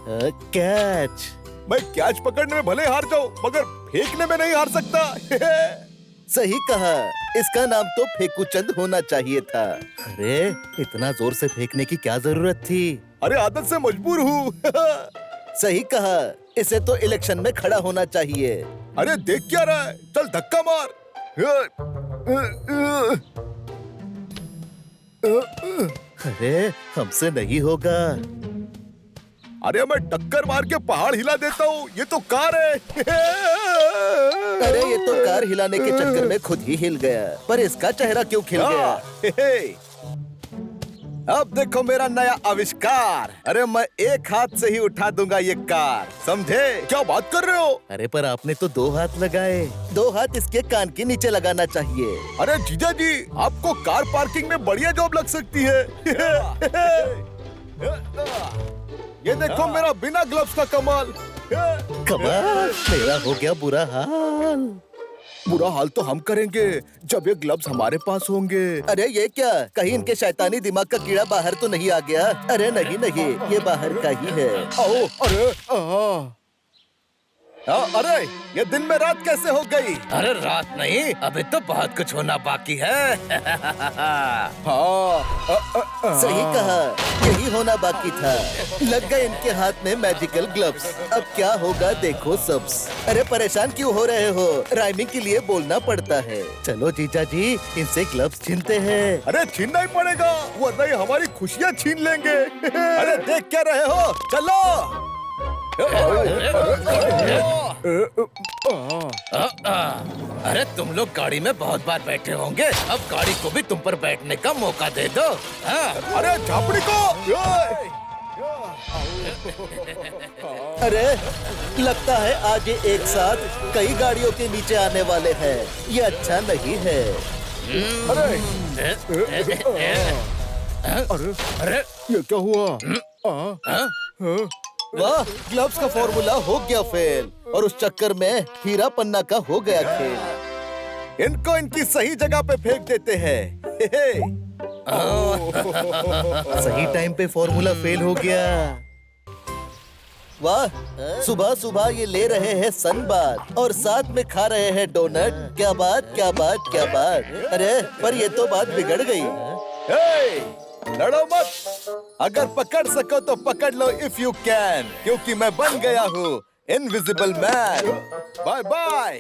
Catch. मैं catch पकड़ने में भले हार जाऊं, मगर फेंकने में नहीं हार सकता। सही कहा, इसका नाम तो फेकूचंद होना चाहिए था। अरे इतना जोर से फेंकने की क्या जरूरत थी? अरे आदत से मजबूर हूँ। सही कहा, इसे तो इलेक्शन में खड़ा होना चाहिए। अरे देख क्या रहा है, चल धक्का मार। अरे हमसे नहीं होगा। अरे मैं टक्कर मार के पहाड़ हिला देता हूँ, ये तो कार है। अरे ये तो कार हिलाने के चक्कर में खुद ही हिल गया, पर इसका चेहरा क्यों खिल गया? अब देखो मेरा नया आविष्कार। अरे मैं एक हाथ से ही उठा दूंगा ये कार, समझे? क्या बात कर रहे हो? अरे पर आपने तो 2 हाथ लगाए। 2 हाथ इसके कान के नीचे लगाना चाहिए। अरे जीजा जी, आपको कार पार्किंग में बढ़िया जॉब लग सकती है। ये देखो मेरा बिना ग्लव्स का कमाल। कमाल, मेरा हो गया बुरा हाल। बुरा हाल तो हम करेंगे जब ये ग्लव्स हमारे पास होंगे। अरे ये क्या, कहीं इनके शैतानी दिमाग का कीड़ा बाहर तो नहीं आ गया? अरे नहीं नहीं, ये बाहर का ही है। आओ, अरे अरे ये दिन में रात कैसे हो गई? अरे रात नहीं, अभी तो बहुत कुछ होना बाकी है। सही कहा, यही होना बाकी था। लग गए इनके हाथ में मैजिकल ग्लव्स। अब क्या होगा देखो सब्स। अरे परेशान क्यों हो रहे हो? राइमिंग के लिए बोलना पड़ता है। चलो जीजा जी, इनसे ग्लव्स छीनते हैं। अरे छीनना ही पड़ेगा, वरना ये हमारी खुशियाँ छीन लेंगे। अरे देख क्या रहे हो, चलो। अरे तुम लोग गाड़ी में बहुत बार बैठे होंगे, अब गाड़ी को भी तुम पर बैठने का मौका दे दो। अरे झापड़ी को। अरे लगता है आज ये एक साथ कई गाड़ियों के नीचे आने वाले हैं। ये अच्छा नहीं है। अरे ये क्या हुआ? वाह, ग्लव्स का फॉर्मूला हो गया फेल, और उस चक्कर में हीरा पन्ना का हो गया खेल। इनको इनकी सही जगह पे फेंक देते हैं। सही टाइम पे फॉर्मूला फेल हो गया। वाह, सुबह सुबह ये ले रहे हैं सनबाथ और साथ में खा रहे हैं डोनट। क्या बात क्या बात क्या बात। अरे पर ये तो बात बिगड़ गई। लड़ो मत, अगर पकड़ सको तो पकड़ लो इफ यू कैन, क्योंकि मैं बन गया हूँ इनविजिबल मैन। Bye bye.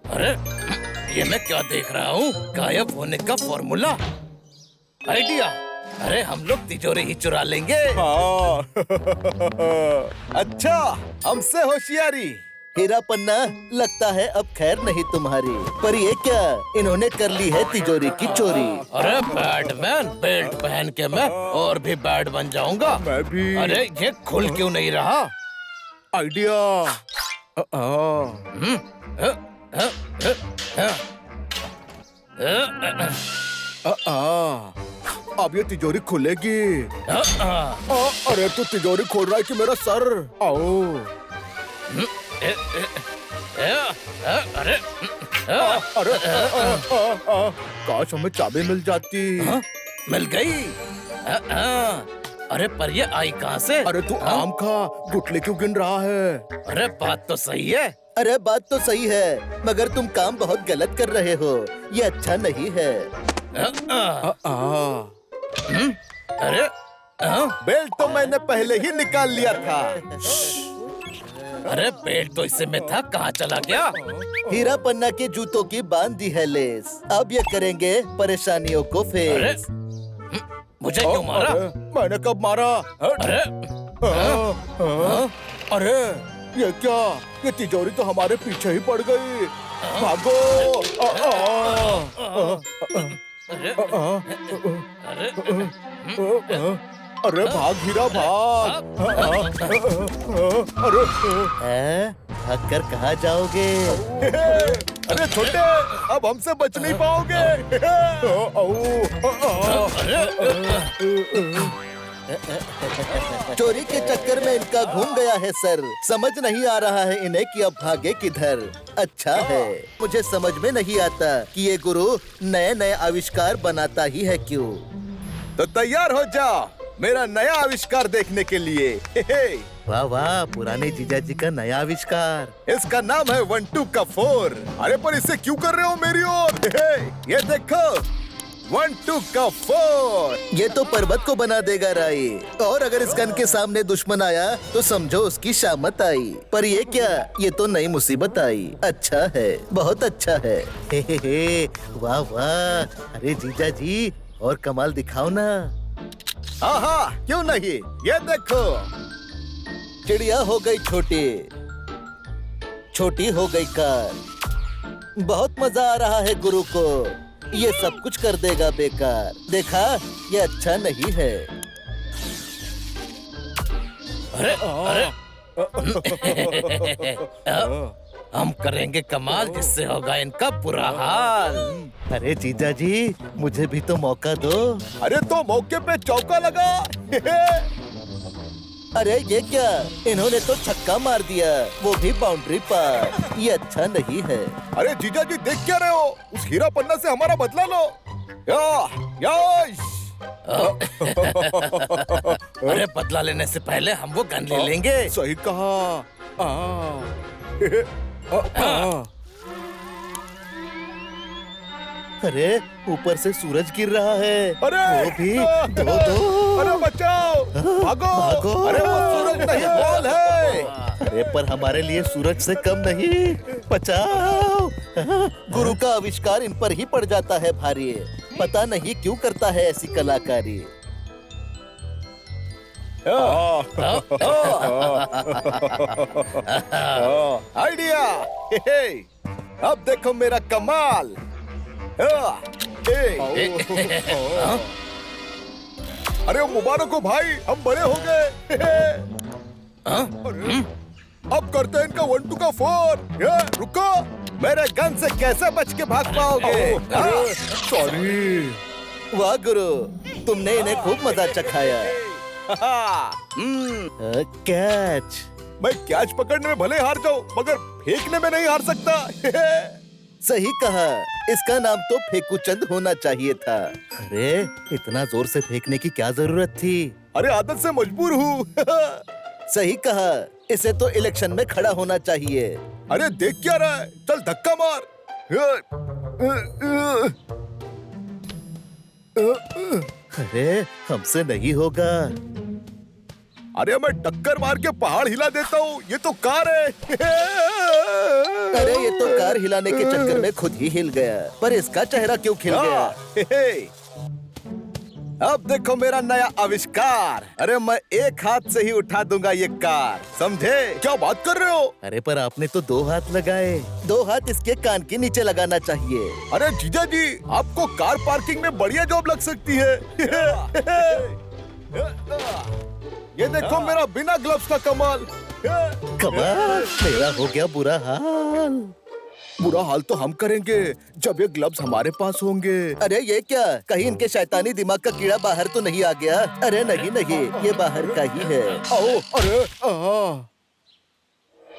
अरे ये मैं क्या देख रहा हूँ? गायब होने का फॉर्मूला, आइडिया। अरे हम लोग तिजोरी ही चुरा लेंगे। हाँ। अच्छा, हमसे होशियारी। हीरा पन्ना, लगता है अब खैर नहीं तुम्हारी। पर ये क्या, इन्होंने कर ली है तिजोरी की चोरी। अरे बैटमैन, बेल्ट पहन के मैं और भी बैड बन जाऊंगा। मैं भी। अरे ये खुल क्यों नहीं रहा? आइडिया। अब ये तिजोरी खुलेगी। अरे तू तिजोरी खोल रहा है कि मेरा सर? आओ। अरे काश हमें चाबी मिल जाती। मिल गई। अरे पर ये आई कहाँ से? अरे तू आम खा, गुटली क्यों गिन रहा है? अरे बात तो सही है। अरे बात तो सही है, मगर तुम काम बहुत गलत कर रहे हो। ये अच्छा नहीं है। अरे बेल्ट तो मैंने पहले ही निकाल लिया था। अरे बेल्ट तो इससे में था, कहाँ चला गया? हीरा पन्ना के जूतों की बांध दी है लेस। अब ये करेंगे परेशानियों को फेस। मुझे क्यों मारा? मैंने कब मारा? अरे अरे ये क्या, ये तिजोरी तो हमारे पीछे ही पड़ गई। भागो। अरे भाग हीरा भाग। हैं? भाग कर कहाँ जाओगे? अरे छोटे, अब हमसे बच नहीं पाओगे। चोरी के चक्कर में इनका घूम गया है सर। समझ नहीं आ रहा है इन्हें कि अब भागे किधर। अच्छा है, मुझे समझ में नहीं आता कि ये गुरु नए नए आविष्कार बनाता ही है क्यों। तो तैयार हो जाओ मेरा नया आविष्कार देखने के लिए। वाह वाह, पुराने जीजा जी का नया आविष्कार। इसका नाम है 1 2 का 4। अरे पर इसे क्यों कर रहे हो मेरी ओर? ये देखो 1 2 का 4। ये तो पर्वत को बना देगा राई। और अगर इस गन के सामने दुश्मन आया तो समझो उसकी शामत आई। पर ये क्या, ये तो नई मुसीबत आई। अच्छा है, बहुत अच्छा है। हे, वाह वाह। अरे जीजा जी और कमाल दिखाओ ना। हाँ क्यों नहीं, ये देखो। चिड़िया हो गई छोटी, छोटी हो गई कार। बहुत मजा आ रहा है गुरु को। ये सब कुछ कर देगा बेकार। देखा, ये अच्छा नहीं है। अरे अरे हम करेंगे कमाल जिससे होगा इनका बुरा हाल। अरे जीजा जी मुझे भी तो मौका दो। अरे तो मौके पे चौका लगा। अरे ये क्या, इन्होंने तो छक्का मार दिया, वो भी बाउंड्री पर। ये अच्छा नहीं है। अरे जीजा जी देख क्या रहे हो? उस हीरा पन्ना से हमारा बदला लो। अरे बदला लेने से पहले हम वो गन ले लेंगे। सही कहा। अरे ऊपर से सूरज गिर रहा है। अरे वो भी दो। अरे बचाओ, भागो भागो। अरे वो सूरज नहीं, बॉल है। अरे पर हमारे लिए सूरज से कम नहीं। बचाओ। गुरु का आविष्कार इन पर ही पड़ जाता है भारी। पता नहीं क्यों करता है ऐसी कलाकारी। आइडिया। अब देखो मेरा कमाल। अरे मुबारक हो भाई, हम बड़े हो गए। अब करते हैं इनका 1 2 का 4। रुको, मेरे गन से कैसे बच के भाग पाओगे? सॉरी। वाह गुरु, तुमने इन्हें खूब मजा चखाया। कैच। मैं कैच पकड़ने में भले हार जाऊं, मगर फेंकने में नहीं हार सकता। सही कहा, इसका नाम तो फेंकू चंद होना चाहिए था। अरे इतना जोर से फेंकने की क्या जरूरत थी? अरे आदत से मजबूर हूँ। सही कहा, इसे तो इलेक्शन में खड़ा होना चाहिए। अरे देख क्या रहा है, चल धक्का मार। अरे हमसे नहीं होगा। अरे मैं टक्कर मार के पहाड़ हिला देता हूँ, ये तो कार है। अरे ये तो कार हिलाने के चक्कर में खुद ही हिल गया। पर इसका चेहरा क्यों खिल गया? अब देखो मेरा नया आविष्कार। अरे मैं एक हाथ से ही उठा दूंगा ये कार, समझे? क्या बात कर रहे हो? अरे पर आपने तो 2 हाथ लगाए। 2 हाथ इसके कान के नीचे लगाना चाहिए। अरे जीजा जी, आपको कार पार्किंग में बढ़िया जॉब लग सकती है। ये देखो मेरा बिना ग्लव्स का कमाल। कमाल, मेरा हो गया बुरा हाल। बुरा हाल तो हम करेंगे जब ये ग्लव्स हमारे पास होंगे। अरे ये क्या, कहीं इनके शैतानी दिमाग का कीड़ा बाहर तो नहीं आ गया? अरे नहीं नहीं, ये बाहर का ही है। आओ, अरे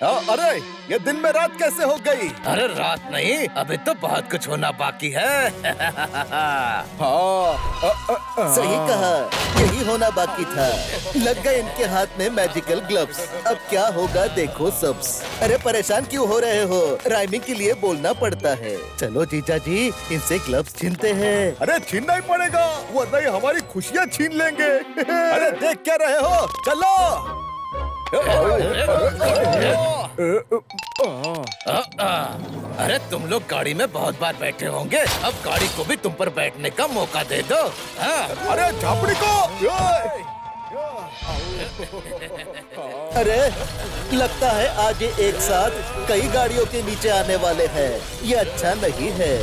अरे ये दिन में रात कैसे हो गई? अरे रात नहीं, अभी तो बहुत कुछ होना बाकी है। सही कहा, यही होना बाकी था। लग गए इनके हाथ में मैजिकल ग्लव्स। अब क्या होगा देखो सब्स। अरे परेशान क्यों हो रहे हो? राइमिंग के लिए बोलना पड़ता है। चलो जीजा जी, इनसे ग्लव्स छीनते हैं। अरे छीनना ही पड़ेगा, वरना ये हमारी खुशियाँ छीन लेंगे। अरे देख क्या रहे हो, चलो। अरे तुम लोग गाड़ी में बहुत बार बैठे होंगे, अब गाड़ी को भी तुम पर बैठने का मौका दे दो। अरे झापड़ी को। अरे लगता है आज ये एक साथ कई गाड़ियों के नीचे आने वाले हैं। ये अच्छा नहीं है।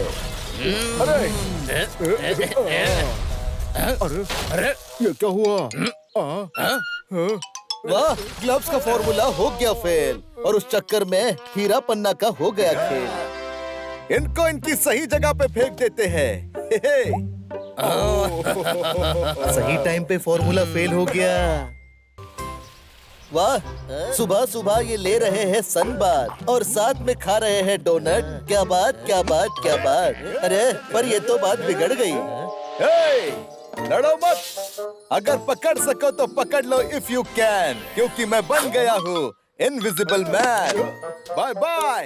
अरे ये क्या हुआ? वाह, ग्लव्स का फॉर्मूला हो गया फेल और उस चक्कर में हीरा पन्ना का हो गया खेल। इनको इनकी सही जगह पे फेंक देते हैं। सही टाइम पे फॉर्मूला फेल हो गया। वाह, सुबह सुबह ये ले रहे हैं सनबाथ और साथ में खा रहे हैं डोनट। क्या बात, क्या बात, क्या बात। अरे पर ये तो बात बिगड़ गई। हे, लड़ो मत। अगर पकड़ सको तो पकड़ लो इफ यू कैन, क्योंकि मैं बन गया हूँ इनविजिबल मैन। Bye bye.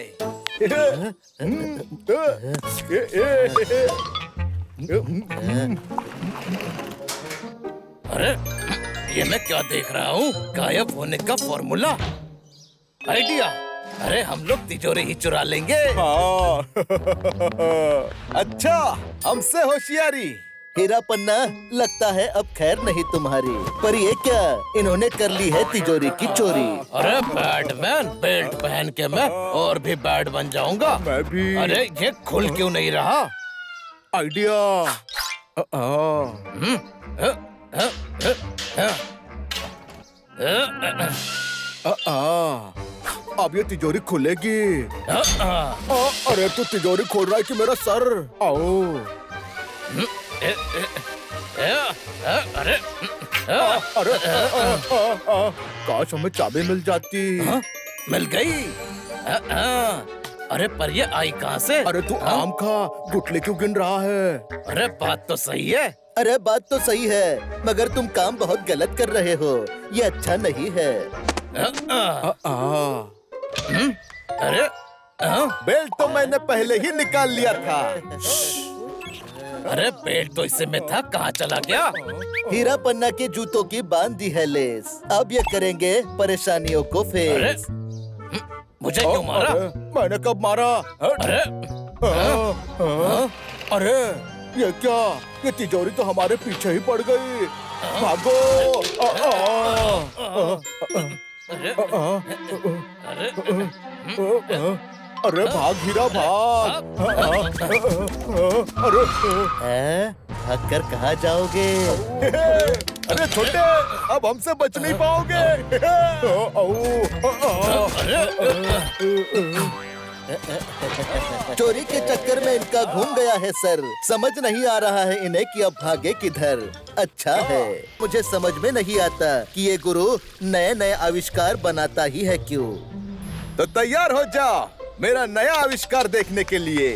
अरे ये मैं क्या देख रहा हूँ? गायब होने का फॉर्मूला, आइडिया। अरे हम लोग तिजोरी ही चुरा लेंगे। हाँ। अच्छा, हमसे होशियारी। हीरा पन्ना, लगता है अब खैर नहीं तुम्हारी। पर ये क्या, इन्होंने कर ली है तिजोरी की चोरी। अरे बैटमैन, बेल्ट पहन के मैं और भी बैट बन जाऊंगा। मैं भी। अरे ये खुल क्यों नहीं रहा? आइडिया। अब ये तिजोरी खुलेगी। अरे तू तिजोरी खोल रहा है कि मेरा सर? आओ। अरे अरे काश हमें चाबी मिल जाती। मिल गई। अरे पर ये आई कहाँ से? अरे तू आम खा, गुटले क्यों गिन रहा है? अरे बात तो सही है। अरे बात तो सही है, मगर तुम काम बहुत गलत कर रहे हो। ये अच्छा नहीं है। अरे बेल्ट तो मैंने पहले ही निकाल लिया था। अरे बेल्ट तो इससे में था, कहाँ चला गया? हीरा पन्ना के जूतों की बांध दी है लेस। अब ये करेंगे परेशानियों को अरे फेस। मुझे क्यों मारा? मैंने कब मारा? अरे अरे ये क्या? ये तिजोरी तो हमारे पीछे ही पड़ गई। भागो। अरे अरे भाग हीरा भाग। अरे भाग कर कहाँ जाओगे? अरे छोटे, अब हमसे बच नहीं पाओगे। चोरी के चक्कर में इनका घूम गया है सर। समझ नहीं आ रहा है इन्हें कि अब भागे किधर। अच्छा है, मुझे समझ में नहीं आता कि ये गुरु नए नए आविष्कार बनाता ही है क्यों। तो तैयार हो जाओ मेरा नया आविष्कार देखने के लिए।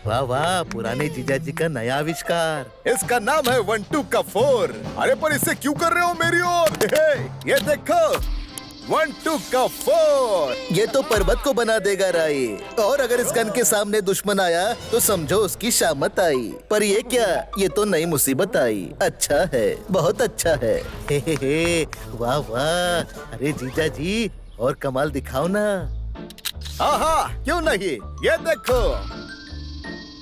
वाह वाह, पुराने जीजा जी का नया आविष्कार। इसका नाम है 1 2 का 4। अरे पर इसे क्यों कर रहे हो मेरी ओर? ये देखो, 1 2 का 4। ये तो पर्वत को बना देगा राई। और अगर इस गन के सामने दुश्मन आया तो समझो उसकी शामत आई। पर ये क्या, ये तो नई मुसीबत आई। अच्छा है, बहुत अच्छा है। हे, वाह वाह। अरे जीजा जी, और कमाल दिखाओ ना। हाँ, क्यों नहीं? ये देखो,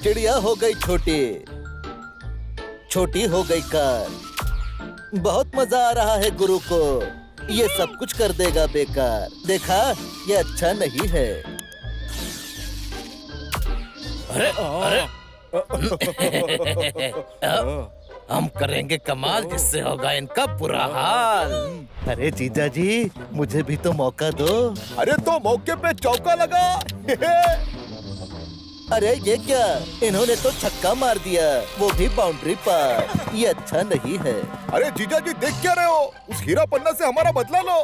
चिड़िया हो गई छोटी, छोटी हो गई कार। बहुत मजा आ रहा है गुरु को। ये सब कुछ कर देगा बेकार। देखा, ये अच्छा नहीं है। अरे अरे हम करेंगे कमाल, जिससे होगा इनका बुरा हाल। अरे जीजा जी, मुझे भी तो मौका दो। अरे तो मौके पे चौका लगा। अरे ये क्या, इन्होंने तो छक्का मार दिया, वो भी बाउंड्री पर। ये अच्छा नहीं है। अरे जीजा जी, देख क्या रहे हो? उस हीरा पन्ना से हमारा बदला लो।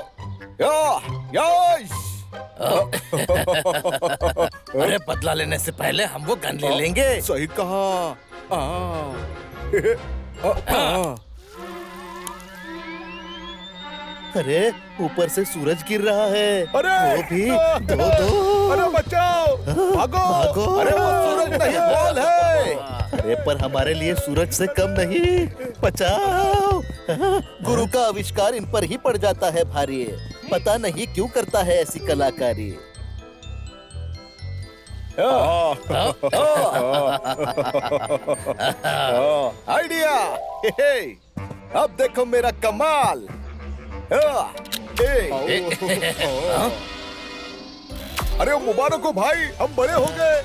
अरे बदला लेने से पहले हम वो गन ले लेंगे। सही कहा। अरे ऊपर से सूरज गिर रहा है। अरे वो भी दो। अरे बचाओ, भागो। भागो। अरे वो सूरज नहीं, बॉल है। अरे पर हमारे लिए सूरज से कम नहीं। बचाओ। गुरु का आविष्कार इन पर ही पड़ जाता है भारी। पता नहीं क्यों करता है ऐसी कलाकारी। आइडिया। अब देखो मेरा कमाल। अरे मुबारक हो भाई, हम बड़े हो गए।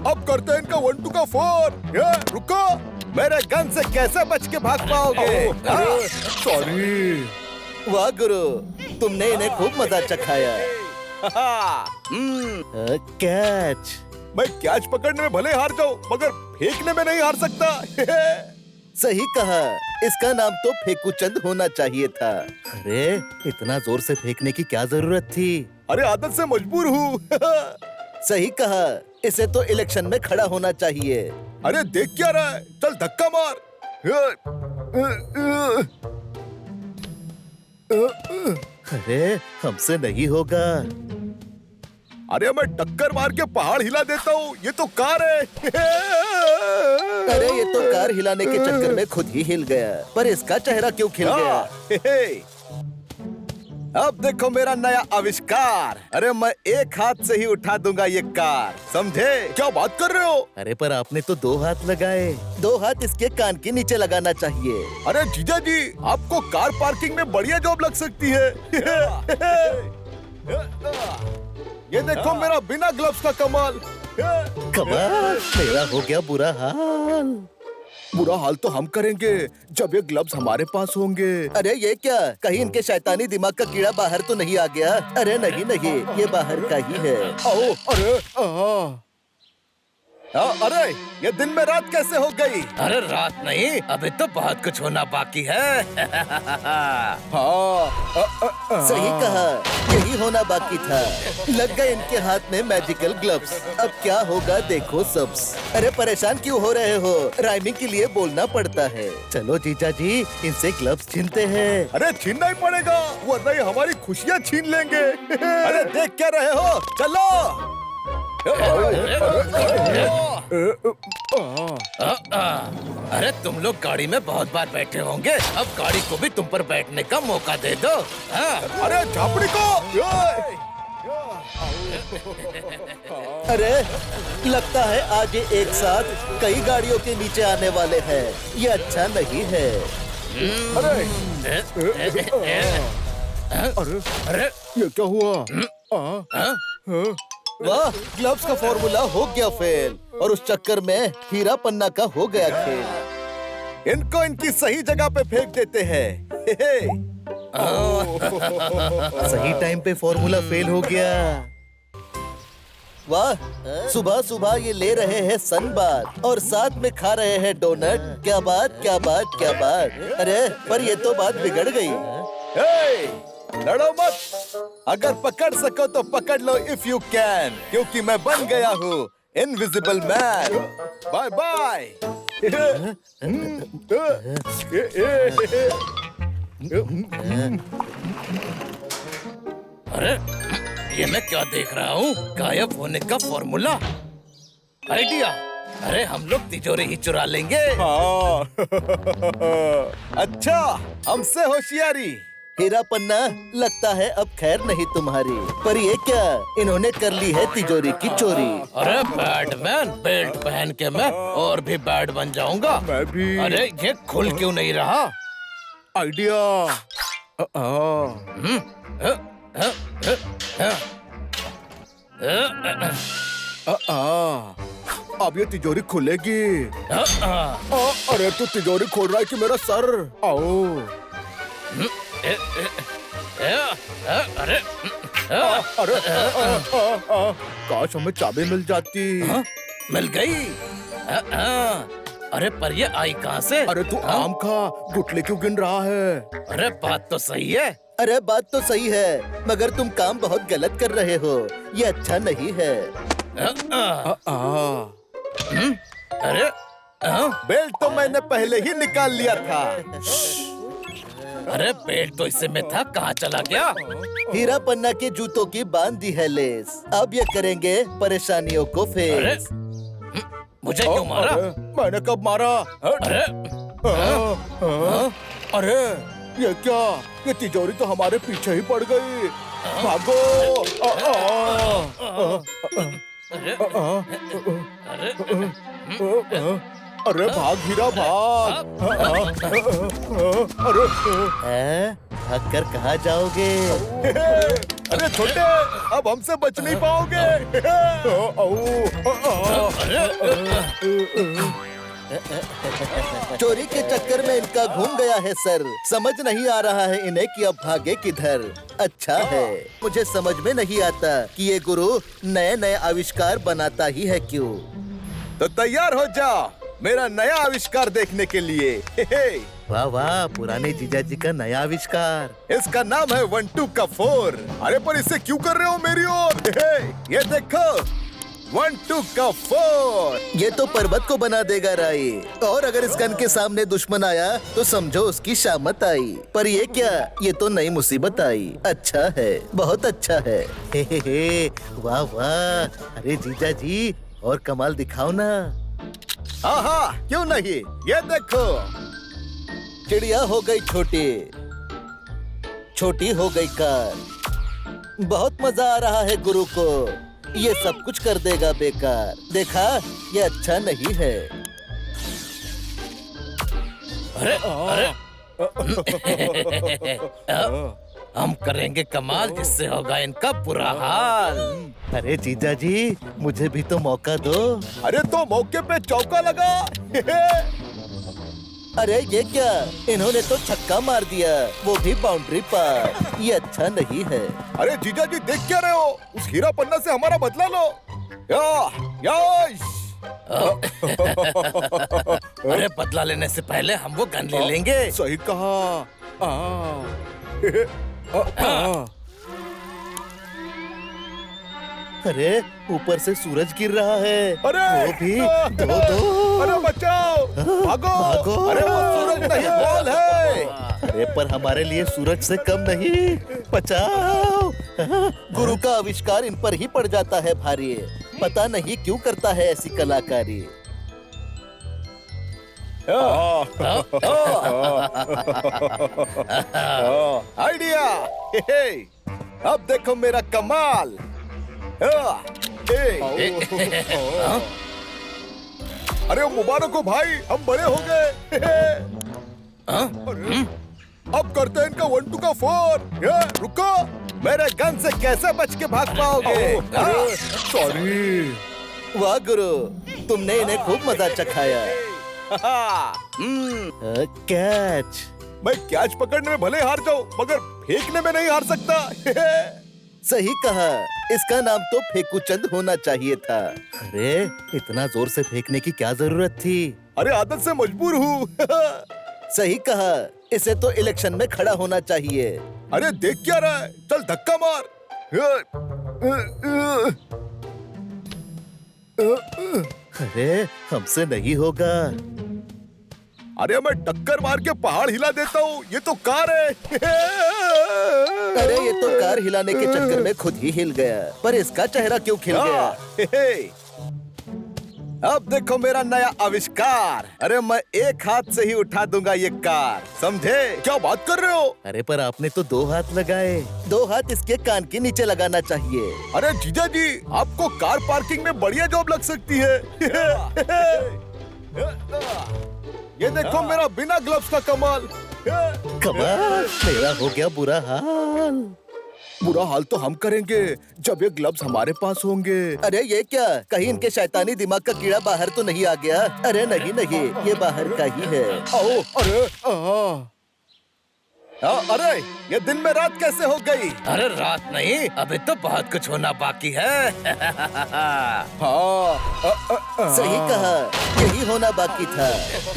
अब करते हैं इनका 1 2 का 4। रुको, मेरे गन से कैसे बच के भाग पाओगे? सॉरी। वाह गुरु, तुमने इन्हें खूब मजा चखाया। कैच। मैं कैच पकड़ने में भले हार जाऊं, मगर फेंकने में नहीं हार सकता। सही कहा, इसका नाम तो फेंकू चंद होना चाहिए था। अरे इतना जोर से फेंकने की क्या जरूरत थी? अरे आदत से मजबूर हूँ। सही कहा, इसे तो इलेक्शन में खड़ा होना चाहिए। अरे देख क्या रहा है, चल धक्का मार। अरे हमसे नहीं होगा। अरे मैं टक्कर मार के पहाड़ हिला देता हूँ, ये तो कार है। अरे ये तो कार हिलाने के चक्कर में खुद ही हिल गया, पर इसका चेहरा क्यों खिल गया? अब देखो मेरा नया आविष्कार। अरे मैं एक हाथ से ही उठा दूंगा ये कार, समझे? क्या बात कर रहे हो? अरे पर आपने तो 2 हाथ लगाए। 2 हाथ इसके कान के नीचे लगाना चाहिए। अरे जीजा जी, आपको कार पार्किंग में बढ़िया जॉब लग सकती है। ये देखो मेरा बिना ग्लव्स का कमाल। कमाल, मेरा हो गया बुरा हाल। बुरा हाल तो हम करेंगे जब ये ग्लव्स हमारे पास होंगे। अरे ये क्या, कहीं इनके शैतानी दिमाग का कीड़ा बाहर तो नहीं आ गया? अरे नहीं नहीं, ये बाहर का ही है। आओ, अरे अरे ये दिन में रात कैसे हो गई? अरे रात नहीं, अभी तो बहुत कुछ होना बाकी है। सही कहा, यही होना बाकी था। लग गए इनके हाथ में मैजिकल ग्लव्स। अब क्या होगा देखो सब्स। अरे परेशान क्यों हो रहे हो? राइमिंग के लिए बोलना पड़ता है। चलो जीजा जी, इनसे ग्लव्स छीनते हैं। अरे छीनना ही पड़ेगा, वरना ये हमारी खुशियाँ छीन लेंगे। अरे देख क्या रहे हो, चलो। अरे तुम लोग गाड़ी में बहुत बार बैठे होंगे, अब गाड़ी को भी तुम पर बैठने का मौका दे दो। अरे झापड़ी को। अरे लगता है आज ये एक साथ कई गाड़ियों के नीचे आने वाले हैं। ये अच्छा नहीं है। अरे ये क्या हुआ? वाह, ग्लव्स का फॉर्मूला हो गया फेल, और उस चक्कर में हीरा पन्ना का हो गया खेल। इनको इनकी सही जगह पे फेंक देते हैं। सही टाइम पे फॉर्मूला फेल हो गया। वाह, सुबह सुबह ये ले रहे हैं सनबाथ और साथ में खा रहे हैं डोनट। क्या बात क्या बात क्या बात। अरे पर ये तो बात बिगड़ गई। लड़ो मत, अगर पकड़ सको तो पकड़ लो इफ यू कैन, क्योंकि मैं बन गया हूँ इनविजिबल मैन। Bye bye. अरे ये मैं क्या देख रहा हूँ? गायब होने का फॉर्मूला, आइडिया। अरे हम लोग तिजोरी ही चुरा लेंगे। हाँ। अच्छा, हमसे होशियारी। हीरा पन्ना, लगता है अब खैर नहीं तुम्हारी। पर ये क्या, इन्होंने कर ली है तिजोरी की चोरी। अरे बैटमैन, बेल्ट पहन के मैं और भी बैड बन जाऊंगा। मैं भी। अरे ये खुल क्यों नहीं रहा? आइडिया। अब ये तिजोरी खुलेगी। अरे तू तिजोरी खोल रहा है कि मेरा सर? आओ। अरे अरे काश हमें चाबी मिल जाती। मिल गई। अरे पर ये आई कहाँ से? अरे तू आम खा, गुटले क्यों गिन रहा है? अरे बात तो सही है। अरे बात तो सही है, मगर तुम काम बहुत गलत कर रहे हो। ये अच्छा नहीं है। अरे बेल्ट तो मैंने पहले ही निकाल लिया था। अरे बेल्ट तो इससे में था, कहाँ चला गया? हीरा पन्ना के जूतों की बांध दी है लेस। अब ये करेंगे परेशानियों को अरे फेस। मुझे क्यों मारा? मैंने कब मारा? अरे अरे ये क्या, ये तिजोरी तो हमारे पीछे ही पड़ गई। भागो। अरे अरे भाग हीरा भाग। अरे भाग कर कहाँ जाओगे? अरे छोटे, अब हमसे बच नहीं पाओगे। चोरी के चक्कर में इनका घूम गया है सर। समझ नहीं आ रहा है इन्हें कि अब भागे किधर। अच्छा है, मुझे समझ में नहीं आता कि ये गुरु नए नए आविष्कार बनाता ही है क्यों। तो तैयार हो जाओ मेरा नया आविष्कार देखने के लिए। वाह वाह, पुराने जीजा जी का नया आविष्कार। इसका नाम है 1 2 का 4। अरे पर इसे क्यों कर रहे हो मेरी ओर? ये देखो 1 2 का 4। ये तो पर्वत को बना देगा राई। और अगर इस गन के सामने दुश्मन आया तो समझो उसकी शामत आई। पर ये क्या, ये तो नई मुसीबत आई। अच्छा है, बहुत अच्छा है। हे, वाह वाह। अरे जीजा जी और कमाल दिखाओ ना। हाँ, क्यों नहीं। ये देखो चिड़िया हो गई छोटी, छोटी हो गई कार। बहुत मजा आ रहा है गुरु को। ये सब कुछ कर देगा बेकार। देखा, ये अच्छा नहीं है। अरे अरे हम करेंगे कमाल जिससे होगा इनका बुरा हाल। अरे जीजा जी मुझे भी तो मौका दो। अरे तो मौके पे चौका लगा। अरे ये क्या, इन्होंने तो छक्का मार दिया, वो भी बाउंड्री पर। ये अच्छा नहीं है। अरे जीजा जी देख क्या रहे हो? उस हीरा पन्ना से हमारा बदला लो। यश! अरे बदला लेने से पहले हम वो गन ले लेंगे। सही कहा। अरे ऊपर से सूरज गिर रहा है। अरे वो भी दो। अरे बचाओ, भागो। भागो। अरे वो सूरज नहीं, बॉल है। अरे पर हमारे लिए सूरज से कम नहीं। बचाओ। गुरु का आविष्कार इन पर ही पड़ जाता है भारी। पता नहीं क्यों करता है ऐसी कलाकारी। आइडिया। अब देखो मेरा कमाल। अरे मुबारक हो भाई, हम बड़े हो गए। अब करते हैं इनका 1 2 का 4। रुको, मेरे गन से कैसे बच के भाग पाओगे? सॉरी। वाह गुरु, तुमने इन्हें खूब मजा चखाया। कैच। मैं कैच पकड़ने में भले हार जाऊं, मगर फेंकने में नहीं हार सकता। सही कहा, इसका नाम तो फेकू चंद होना चाहिए था। अरे इतना जोर से फेंकने की क्या जरूरत थी? अरे आदत से मजबूर हूँ। सही कहा, इसे तो इलेक्शन में खड़ा होना चाहिए। अरे देख क्या रहा है, चल धक्का मार। अरे हमसे नहीं होगा। अरे मैं टक्कर मार के पहाड़ हिला देता हूँ, ये तो कार है। अरे ये तो कार हिलाने के चक्कर में खुद ही हिल गया। पर इसका चेहरा क्यों खिल गया? अब देखो मेरा नया आविष्कार। अरे मैं एक हाथ से ही उठा दूंगा ये कार, समझे? क्या बात कर रहे हो? अरे पर आपने तो 2 हाथ लगाए। 2 हाथ इसके कान के नीचे लगाना चाहिए। अरे जीजा जी, आपको कार पार्किंग में बढ़िया जॉब लग सकती है। ये देखो मेरा बिना ग्लव्स का कमाल। कमाल, मेरा हो गया बुरा हाल। बुरा हाल तो हम करेंगे जब ये ग्लव्स हमारे पास होंगे। अरे ये क्या, कहीं इनके शैतानी दिमाग का कीड़ा बाहर तो नहीं आ गया? अरे नहीं नहीं, ये बाहर का ही है। आओ, अरे अरे ये दिन में रात कैसे हो गई? अरे रात नहीं, अभी तो बहुत कुछ होना बाकी है। सही कहा, यही होना बाकी था।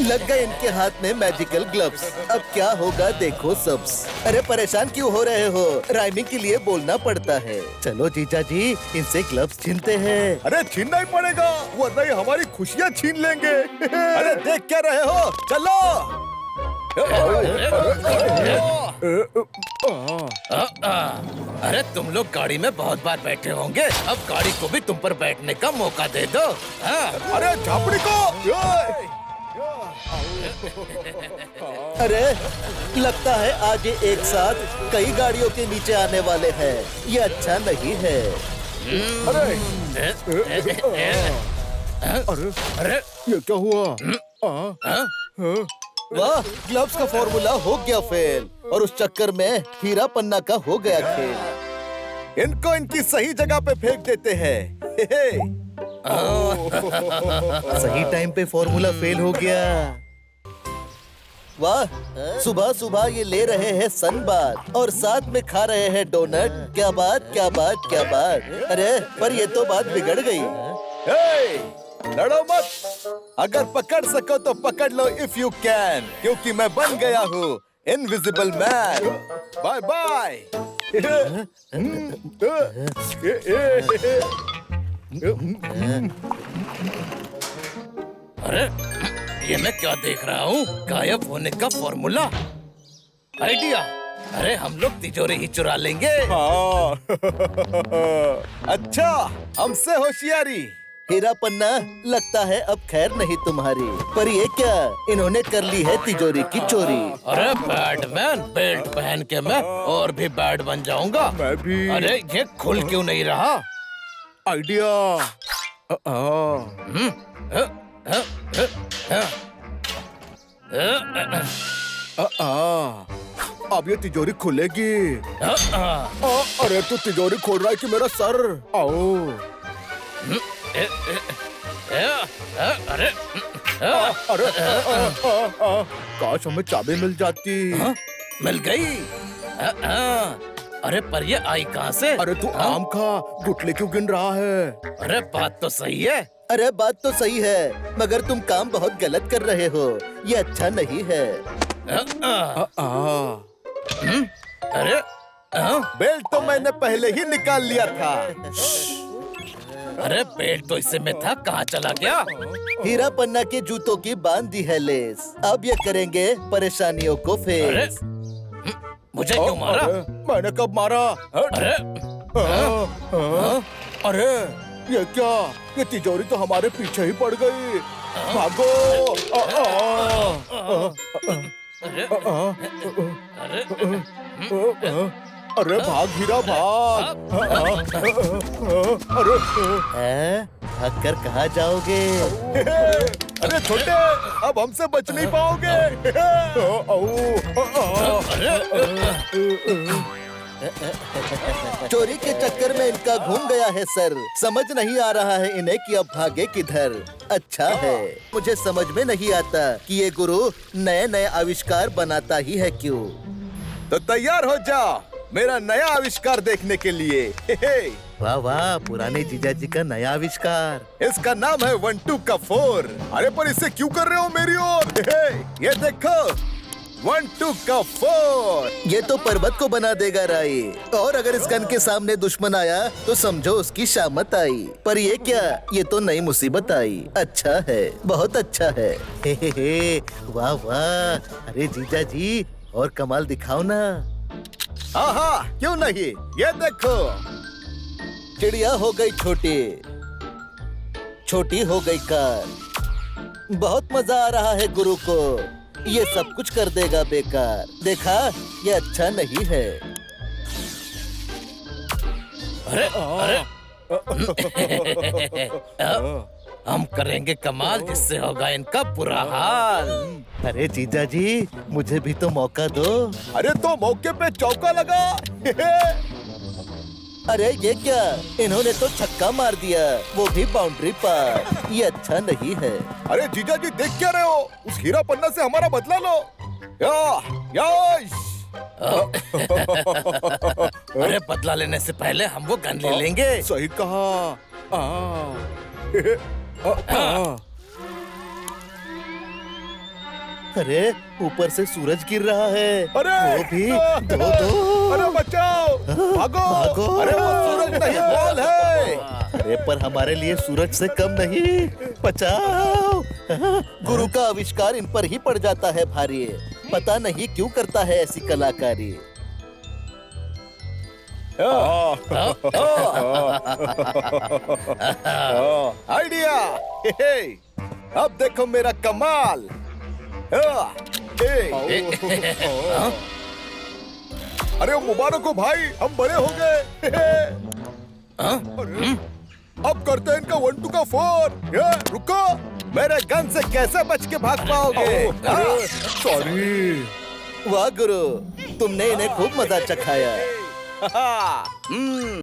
लग गए इनके हाथ में मैजिकल ग्लव्स। अब क्या होगा देखो सब्स। अरे परेशान क्यों हो रहे हो? राइमिंग के लिए बोलना पड़ता है। चलो जीजा जी, इनसे ग्लव्स छीनते हैं। अरे छीनना ही पड़ेगा, वरना ये हमारी खुशियाँ छीन लेंगे। अरे देख क्या रहे हो, चलो। अरे तुम लोग गाड़ी में बहुत बार बैठे होंगे, अब गाड़ी को भी तुम पर बैठने का मौका दे दो। अरे झापड़ी को। अरे लगता है आज ये एक साथ कई गाड़ियों के नीचे आने वाले हैं। ये अच्छा नहीं है। अरे ये क्या हुआ? वाह, ग्लव्स का फॉर्मूला हो गया फेल और उस चक्कर में हीरा पन्ना का हो गया खेल। इनको इनकी सही जगह पे फेंक देते हैं। सही टाइम पे फॉर्मूला फेल हो गया। वाह, सुबह सुबह ये ले रहे हैं सनबाथ और साथ में खा रहे हैं डोनट। क्या बात, क्या बात, क्या बात। अरे पर ये तो बात बिगड़ गई। लड़ो मत। अगर पकड़ सको तो पकड़ लो इफ यू कैन, क्योंकि मैं बन गया हूँ इनविजिबल मैन। Bye bye. अरे ये मैं क्या देख रहा हूँ? गायब होने का फॉर्मूला, आइडिया। अरे हम लोग तिजोरी ही चुरा लेंगे। हाँ। अच्छा, हमसे होशियारी। हीरा पन्ना, लगता है अब खैर नहीं तुम्हारी। पर ये क्या, इन्होंने कर ली है तिजोरी की चोरी। अरे बैटमैन, बेल्ट पहन के मैं और भी बैट बन जाऊंगा। मैं भी। अरे ये खुल क्यों नहीं रहा? आइडिया। अब ये तिजोरी खुलेगी। अरे तू तिजोरी खोल रहा है कि मेरा सर? आओ। अरे अरे काश हमें चाबी मिल जाती। मिल गई। अरे पर ये आई कहाँ से? अरे तू आम खा, गुटले क्यों गिन रहा है? अरे बात तो सही है। अरे बात तो सही है, मगर तुम काम बहुत गलत कर रहे हो। ये अच्छा नहीं है। अरे बेल्ट तो मैंने पहले ही निकाल लिया था। अरे बेल्ट तो इससे में था, कहाँ चला गया? हीरा पन्ना के जूतों की बांध दी है लेस। अब ये करेंगे परेशानियों को अरे फेस। मुझे क्यों मारा? मैंने कब मारा? अरे अरे ये क्या? ये तिजोरी तो हमारे पीछे ही पड़ गई। भागो। अरे अरे भाग हीरा भाग। अरे भाग कर कहाँ जाओगे? अरे छोटे, अब हमसे बच नहीं पाओगे। चोरी के चक्कर में इनका घूम गया है सर। समझ नहीं आ रहा है इन्हें कि अब भागे किधर। अच्छा है, मुझे समझ में नहीं आता कि ये गुरु नए नए आविष्कार बनाता ही है क्यों। तो तैयार हो जाओ मेरा नया आविष्कार देखने के लिए। वाह वाह, पुराने जीजा जी का नया आविष्कार। इसका नाम है 1 2 का 4। अरे पर इसे क्यों कर रहे हो मेरी ओर? ये देखो, 1 2 का 4। ये तो पर्वत को बना देगा राई। और अगर इस गन के सामने दुश्मन आया तो समझो उसकी शामत आई। पर ये क्या, ये तो नई मुसीबत आई। अच्छा है, बहुत अच्छा है। हे, वाह वाह। अरे जीजा जी, और कमाल दिखाओ ना। हाँ, क्यों नहीं? ये देखो, चिड़िया हो गई छोटी, छोटी हो गई कार। बहुत मजा आ रहा है गुरु को। ये सब कुछ कर देगा बेकार। देखा, ये अच्छा नहीं है। अरे अरे हम करेंगे कमाल, जिससे होगा इनका बुरा हाल। अरे जीजा जी, मुझे भी तो मौका दो। अरे तो मौके पे चौका लगा। अरे ये क्या, इन्होंने तो छक्का मार दिया, वो भी बाउंड्री पर। ये अच्छा नहीं है। अरे जीजा जी, देख क्या रहे हो? उस हीरा पन्ना से हमारा बदला लो। यश। अरे बदला लेने से पहले हम वो गन ले लेंगे। सही कहा। अरे ऊपर से सूरज गिर रहा है। अरे वो भी दो। अरे बचाओ, भागो। भागो। अरे वो सूरज नहीं, बॉल है। अरे पर हमारे लिए सूरज से कम नहीं। बचाओ। गुरु का आविष्कार इन पर ही पड़ जाता है भारी। पता नहीं क्यों करता है ऐसी कलाकारी। आइडिया। अब देखो मेरा कमाल। अरे मुबारक हो भाई, हम बड़े हो गए। अब करते हैं इनका 1 2 का 4। रुको, मेरे गन से कैसे बच के भाग पाओगे? सॉरी। वाह गुरु, तुमने इन्हें खूब मजा चखाया।